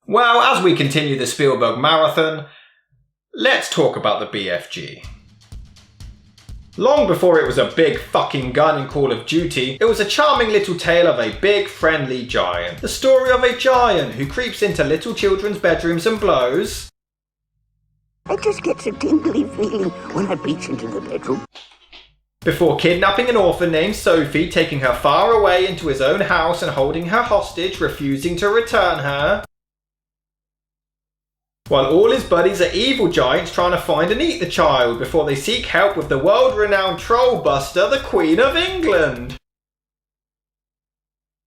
Well, as we continue the Spielberg marathon, let's talk about the BFG. Long before it was a big fucking gun in Call of Duty, it was a charming little tale of a big friendly giant. The story of a giant who creeps into little children's bedrooms and blows. I just get a tingly feeling when I reach into the bedroom. Before kidnapping an orphan named Sophie, taking her far away into his own house and holding her hostage, refusing to return her. While all his buddies are evil giants trying to find and eat the child before they seek help with the world-renowned troll buster, the Queen of England.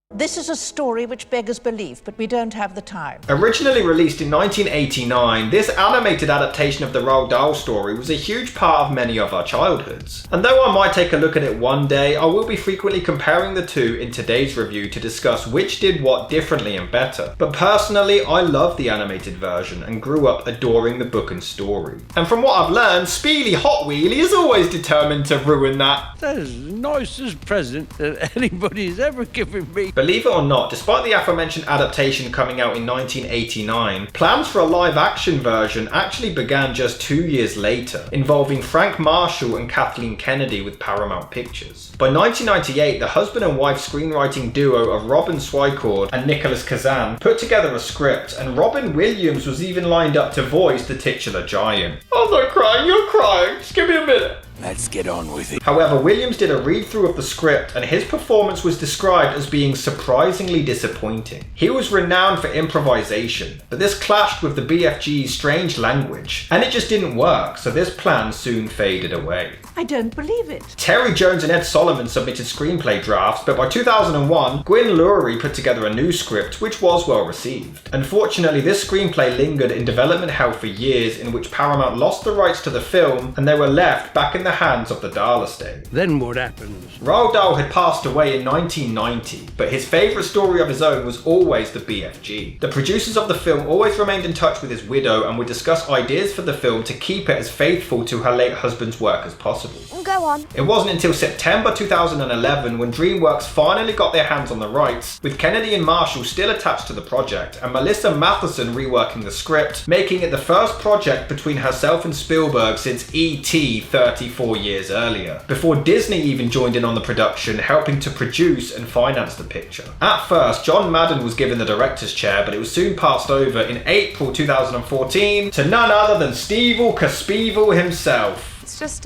This is a story which beggars belief, but we don't have the time. Originally released in 1989, this animated adaptation of the Roald Dahl story was a huge part of many of our childhoods. And though I might take a look at it one day, I will be frequently comparing the two in today's review to discuss which did what differently and better. But personally, I love the animated version and grew up adoring the book and story. And from what I've learned, Speely Hot Wheelie is always determined to ruin that. That is the nicest present that anybody's ever given me. Believe it or not, despite the aforementioned adaptation coming out in 1989, plans for a live-action version actually began just 2 years later, involving Frank Marshall and Kathleen Kennedy with Paramount Pictures. By 1998, the husband and wife screenwriting duo of Robin Swicord and Nicholas Kazan put together a script, and Robin Williams was even lined up to voice the titular giant. I'm not crying, you're crying, just give me a minute. Let's get on with it. However, Williams did a read-through of the script and his performance was described as being surprisingly disappointing. He was renowned for improvisation, but this clashed with the BFG's strange language, and it just didn't work, so this plan soon faded away. I don't believe it. Terry Jones and Ed Solomon submitted screenplay drafts, but by 2001, Gwyn Lurie put together a new script, which was well received. Unfortunately, this screenplay lingered in development hell for years, in which Paramount lost the rights to the film, and they were left back in the hands of the Dahl estate. Then what happens? Roald Dahl had passed away in 1990, but his favourite story of his own was always the BFG. The producers of the film always remained in touch with his widow and would discuss ideas for the film to keep it as faithful to her late husband's work as possible. Go on. It wasn't until September 2011 when DreamWorks finally got their hands on the rights, with Kennedy and Marshall still attached to the project, and Melissa Matheson reworking the script, making it the first project between herself and Spielberg since E.T. 34 years earlier, before Disney even joined in on the production, helping to produce and finance the picture. At first, John Madden was given the director's chair, but it was soon passed over in April 2014 to none other than Stevel Kaspivel himself. It's just,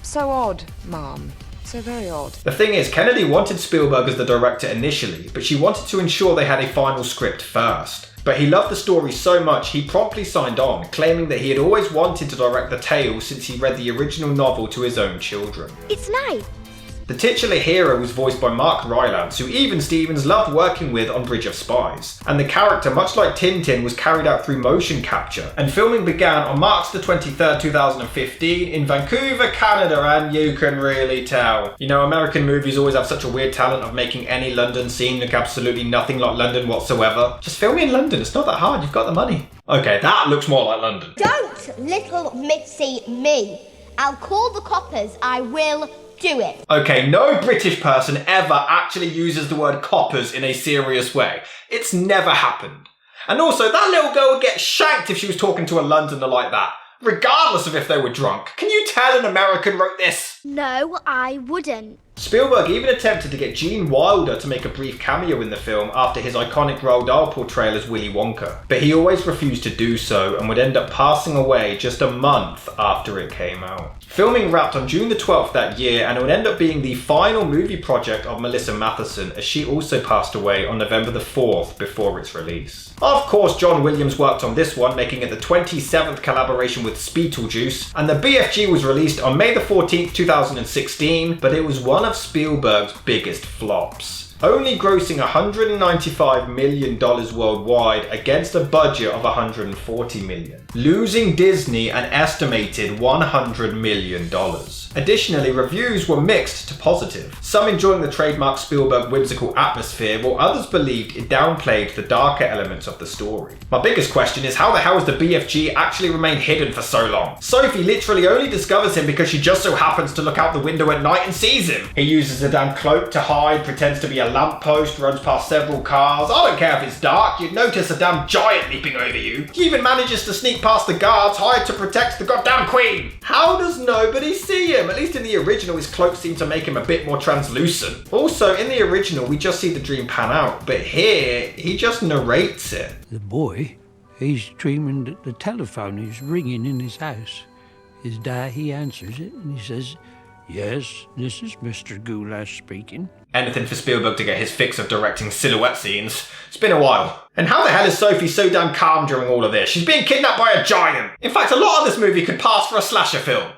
so odd, Mom. So very odd. The thing is, Kennedy wanted Spielberg as the director initially, but she wanted to ensure they had a final script first. But he loved the story so much he promptly signed on, claiming that he had always wanted to direct the tale since he read the original novel to his own children. It's nice. The titular hero was voiced by Mark Rylance, who even Stevens loved working with on Bridge of Spies, and the character, much like Tintin, was carried out through motion capture, and filming began on March the 23rd, 2015 in Vancouver, Canada, and you can really tell. You know, American movies always have such a weird talent of making any London scene look absolutely nothing like London whatsoever. Just film it in London, it's not that hard, you've got the money. Okay, that looks more like London. Don't little Mitzi me. I'll call the coppers, I will do it. Okay, no British person ever actually uses the word coppers in a serious way. It's never happened. And also, that little girl would get shanked if she was talking to a Londoner like that, regardless of if they were drunk. Can you tell an American wrote this? No, I wouldn't. Spielberg even attempted to get Gene Wilder to make a brief cameo in the film after his iconic Roald Dahl portrayal as Willy Wonka, but he always refused to do so and would end up passing away just a month after it came out. Filming wrapped on June the 12th that year, and it would end up being the final movie project of Melissa Matheson, as she also passed away on November the 4th before its release. Of course, John Williams worked on this one, making it the 27th collaboration with Beetlejuice, and the BFG was released on May the 14th, 2016, but it was one of Spielberg's biggest flops, only grossing $195 million worldwide against a budget of $140 million, losing Disney an estimated $100 million. Additionally, reviews were mixed to positive, some enjoying the trademark Spielberg whimsical atmosphere, while others believed it downplayed the darker elements of the story. My biggest question is, how the hell has the BFG actually remained hidden for so long? Sophie literally only discovers him because she just so happens to look out the window at night and sees him. He uses a damn cloak to hide, pretends to be a lamppost, runs past several cars. I don't care if it's dark, you'd notice a damn giant leaping over you. He even manages to sneak past the guards hired to protect the goddamn queen. How does nobody see him? At least in the original, his cloak seemed to make him a bit more translucent. Also, in the original, we just see the dream pan out, but here, he just narrates it. The boy, he's dreaming that the telephone is ringing in his house. His dad, he answers it and he says, "Yes, this is Mr. Goulash speaking." Anything for Spielberg to get his fix of directing silhouette scenes. It's been a while. And how the hell is Sophie so damn calm during all of this? She's being kidnapped by a giant. In fact, a lot of this movie could pass for a slasher film.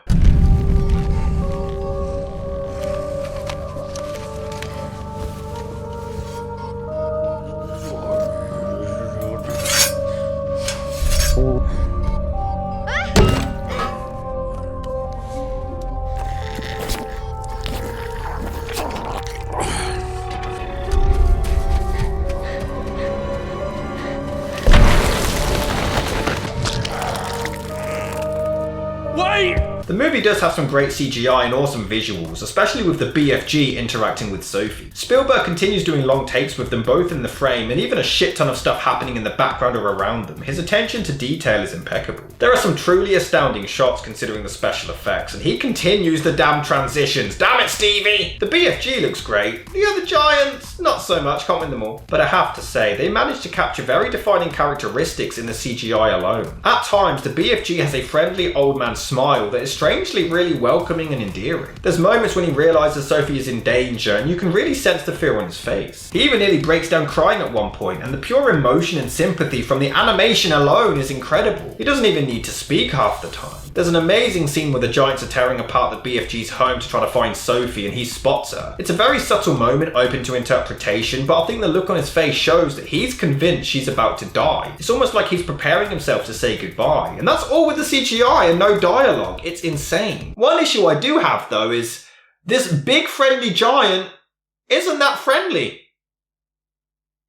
The movie does have some great CGI and awesome visuals, especially with the BFG interacting with Sophie. Spielberg continues doing long takes with them both in the frame, and even a shit ton of stuff happening in the background or around them. His attention to detail is impeccable. There are some truly astounding shots considering the special effects, and he continues the damn transitions. Damn it, Stevie! The BFG looks great. The other giants, not so much, can't win them all. But I have to say, they managed to capture very defining characteristics in the CGI alone. At times, the BFG has a friendly old man smile that is strangely really welcoming and endearing. There's moments when he realises Sophie is in danger, and you can really sense the fear on his face. He even nearly breaks down crying at one point, and the pure emotion and sympathy from the animation alone is incredible. He doesn't even need to speak half the time. There's an amazing scene where the giants are tearing apart the BFG's home to try to find Sophie, and he spots her. It's a very subtle moment open to interpretation, but I think the look on his face shows that he's convinced she's about to die. It's almost like he's preparing himself to say goodbye, and that's all with the CGI and no dialogue. It's insane. One issue I do have though is this big friendly giant isn't that friendly.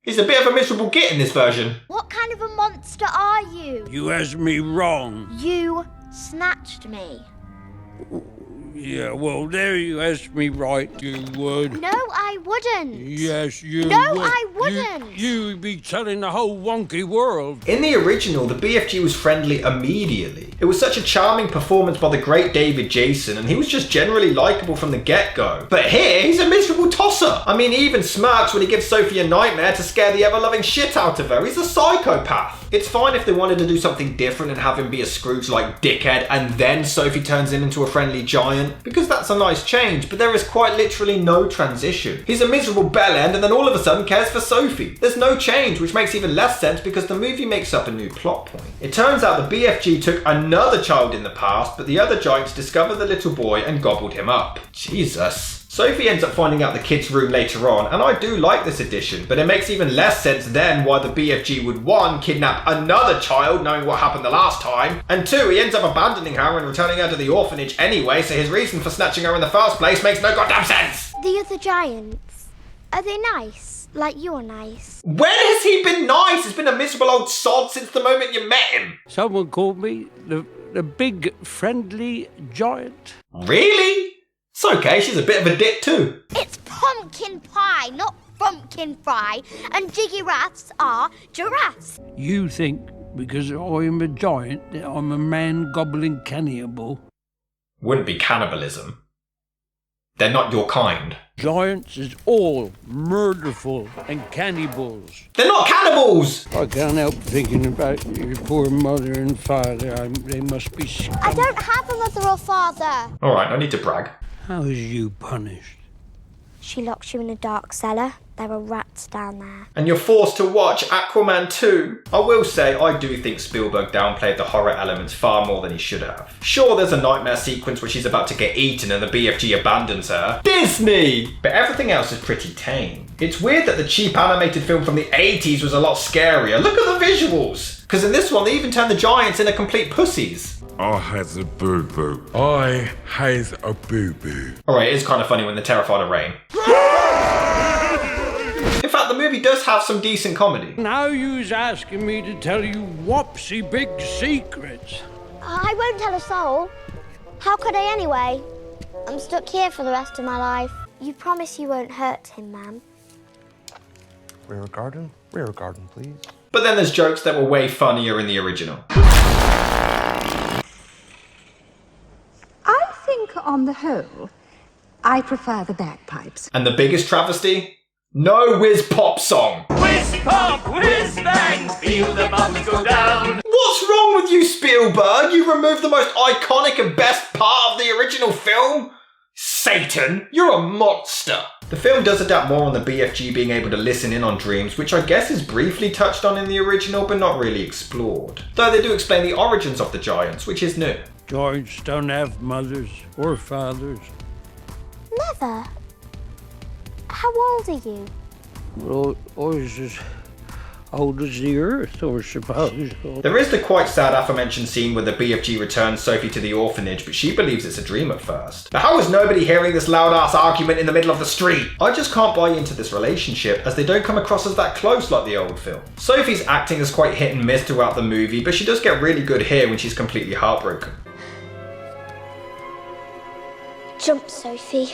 He's a bit of a miserable git in this version. What kind of a monster are you? You asked me wrong. You snatched me. Yeah, well, there you asked me right, you would. No, I wouldn't. Yes, you No, would. I wouldn't. You'd be telling the whole wonky world. In the original, the BFG was friendly immediately. It was such a charming performance by the great David Jason, and he was just generally likeable from the get-go. But here, he's a miserable tosser. I mean, he even smirks when he gives Sophie a nightmare to scare the ever-loving shit out of her. He's a psychopath. It's fine if they wanted to do something different and have him be a Scrooge-like dickhead, and then Sophie turns him into a friendly giant, because that's a nice change, but there is quite literally no transition. He's a miserable bellend and then all of a sudden cares for Sophie. There's no change, which makes even less sense because the movie makes up a new plot point. It turns out the BFG took another child in the past, but the other giants discovered the little boy and gobbled him up. Jesus. Sophie ends up finding out the kid's room later on, and I do like this addition, but it makes even less sense then why the BFG would 1. Kidnap another child knowing what happened the last time, and 2. He ends up abandoning her and returning her to the orphanage anyway, so his reason for snatching her in the first place makes no goddamn sense! The other giants, are they nice? Like you're nice? When has he been nice? He's been a miserable old sod since the moment you met him. Someone called me the big friendly giant. Really? It's okay, she's a bit of a dick too. It's pumpkin pie, not frumpkin fry, and giraffes are giraffes. You think because I'm a giant that I'm a man-gobbling cannibal? Wouldn't be cannibalism. They're not your kind. Giants is all murderful and cannibals. They're not cannibals! I can't help thinking about your poor mother and father. They must be scum. I don't have a mother or father. Alright, no need to brag. How is you punished? She locks you in a dark cellar. There are rats down there. And you're forced to watch Aquaman 2. I will say, I do think Spielberg downplayed the horror elements far more than he should have. Sure, there's a nightmare sequence where she's about to get eaten and the BFG abandons her. Disney! But everything else is pretty tame. It's weird that the cheap animated film from the 80s was a lot scarier. Look at the visuals! Because in this one, they even turn the giants into complete pussies. I has a boo-boo. I has a boo-boo. Alright, it is kind of funny when they're terrified of rain. In fact, the movie does have some decent comedy. Now you's asking me to tell you whoopsie big secrets. I won't tell a soul. How could I anyway? I'm stuck here for the rest of my life. You promise you won't hurt him, ma'am? Rear garden, please. But then there's jokes that were way funnier in the original. I think, on the whole, I prefer the bagpipes. And the biggest travesty? No whiz pop song. Whiz pop, whiz bang, feel the bubbles go down. What's wrong with you, Spielberg? You removed the most iconic and best part of the original film? Satan, you're a monster. The film does adapt more on the BFG being able to listen in on dreams, which I guess is briefly touched on in the original, but not really explored. Though they do explain the origins of the giants, which is new. Giants don't have mothers or fathers. Never. How old are you? Well, I was as old as the earth, I suppose. There is the quite sad aforementioned scene where the BFG returns Sophie to the orphanage, but she believes it's a dream at first. But how is nobody hearing this loud-ass argument in the middle of the street? I just can't buy into this relationship, as they don't come across as that close like the old film. Sophie's acting is quite hit and miss throughout the movie, but she does get really good here when she's completely heartbroken. Jump, Sophie.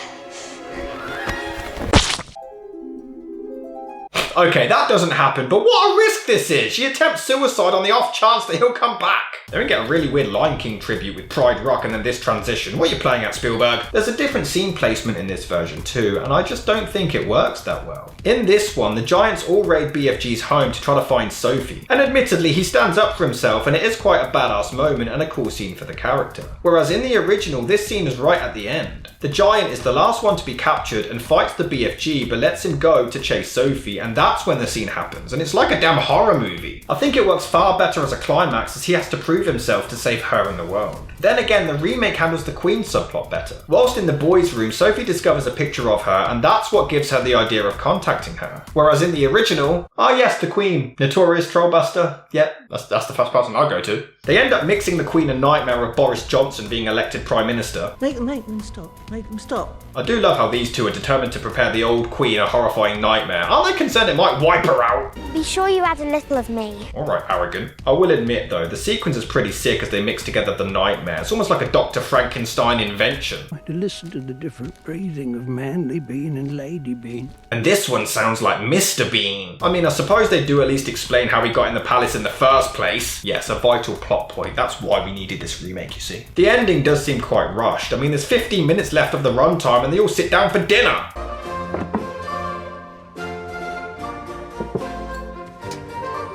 Okay, that doesn't happen, but what a risk this is! She attempts suicide on the off chance that he'll come back. Then we get a really weird Lion King tribute with Pride Rock and then this transition. What are you playing at, Spielberg? There's a different scene placement in this version too, and I just don't think it works that well. In this one, the giants all raid BFG's home to try to find Sophie. And admittedly, he stands up for himself and it is quite a badass moment and a cool scene for the character. Whereas in the original, this scene is right at the end. The giant is the last one to be captured and fights the BFG but lets him go to chase Sophie, and that's when the scene happens, and it's like a damn horror movie. I think it works far better as a climax as he has to prove himself to save her and the world. Then again, the remake handles the Queen subplot better. Whilst in the boys' room, Sophie discovers a picture of her, and that's what gives her the idea of contacting her. Whereas in the original, yes, the Queen, notorious trollbuster. Yep, that's the first person I'll go to. They end up mixing the Queen a nightmare of Boris Johnson being elected Prime Minister. Make them stop. I do love how these two are determined to prepare the old Queen a horrifying nightmare. Aren't they concerned it might wipe her out? Be sure you add a little of me. Alright, arrogant. I will admit though, the sequence is pretty sick as they mix together the nightmare. It's almost like a Dr. Frankenstein invention. I had to listen to the different breathing of Manly Bean and Lady Bean. And this one sounds like Mr. Bean. I mean, I suppose they do at least explain how he got in the palace in the first place. Yes, a vital plot point. That's why we needed this remake, you see. The ending does seem quite rushed. I mean, there's 15 minutes left of the runtime and they all sit down for dinner.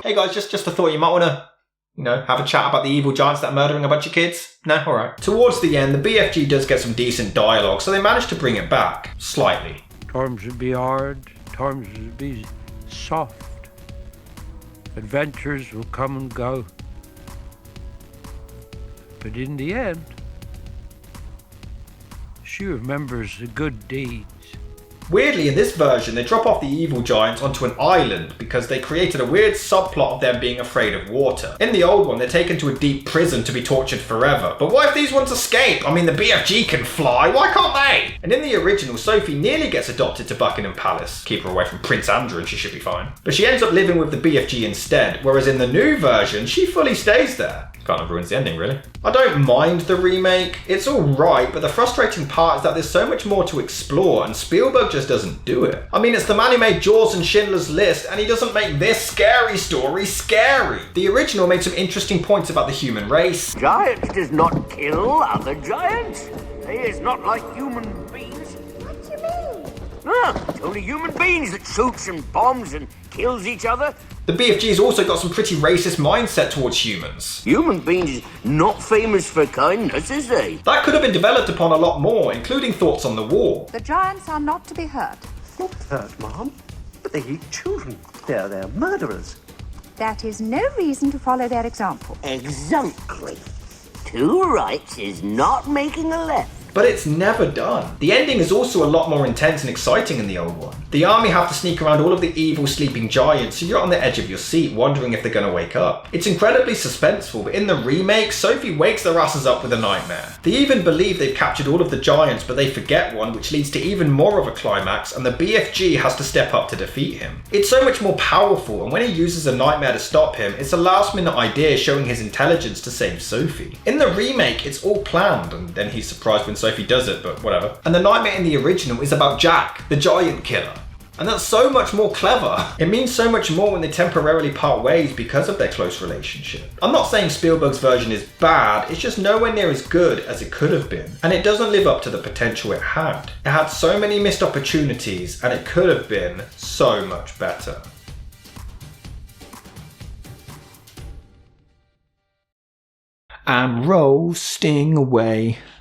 Hey guys, just a thought, you might want to, have a chat about the evil giants that are murdering a bunch of kids? No? Alright. Towards the end, the BFG does get some decent dialogue, so they manage to bring it back. Slightly. Times would be hard, times would be soft. Adventures will come and go. But in the end, she remembers the good deeds. Weirdly, in this version, they drop off the evil giants onto an island because they created a weird subplot of them being afraid of water. In the old one, they're taken to a deep prison to be tortured forever. But what if these ones escape? I mean, the BFG can fly, why can't they? And in the original, Sophie nearly gets adopted to Buckingham Palace. Keep her away from Prince Andrew and she should be fine. But she ends up living with the BFG instead, whereas in the new version, she fully stays there. Kind of ruins the ending, really. I don't mind the remake. It's alright, but the frustrating part is that there's so much more to explore and Spielberg just doesn't do it. I mean, it's the man who made Jaws and Schindler's List and he doesn't make this scary story scary. The original made some interesting points about the human race. Giants does not kill other giants. He is not like human beings. What do you mean? It's only human beings that shoots and bombs and kills each other. The BFG's also got some pretty racist mindset towards humans. Human beings is not famous for kindness, is they? That could have been developed upon a lot more, including thoughts on the war. The giants are not to be hurt. Not hurt, Mom. But they eat children. They're murderers. That is no reason to follow their example. Exactly. Two rights is not making a left. But it's never done. The ending is also a lot more intense and exciting in the old one. The army have to sneak around all of the evil sleeping giants, so you're on the edge of your seat wondering if they're going to wake up. It's incredibly suspenseful, but in the remake, Sophie wakes their asses up with a nightmare. They even believe they've captured all of the giants, but they forget one, which leads to even more of a climax, and the BFG has to step up to defeat him. It's so much more powerful, and when he uses a nightmare to stop him, it's a last minute idea showing his intelligence to save Sophie. In the remake, it's all planned, and then he's surprised when Sophie does it, but whatever. And the nightmare in the original is about Jack, the giant killer. And that's so much more clever. It means so much more when they temporarily part ways because of their close relationship. I'm not saying Spielberg's version is bad, it's just nowhere near as good as it could have been. And it doesn't live up to the potential it had. It had so many missed opportunities and it could have been so much better. I'm roasting away.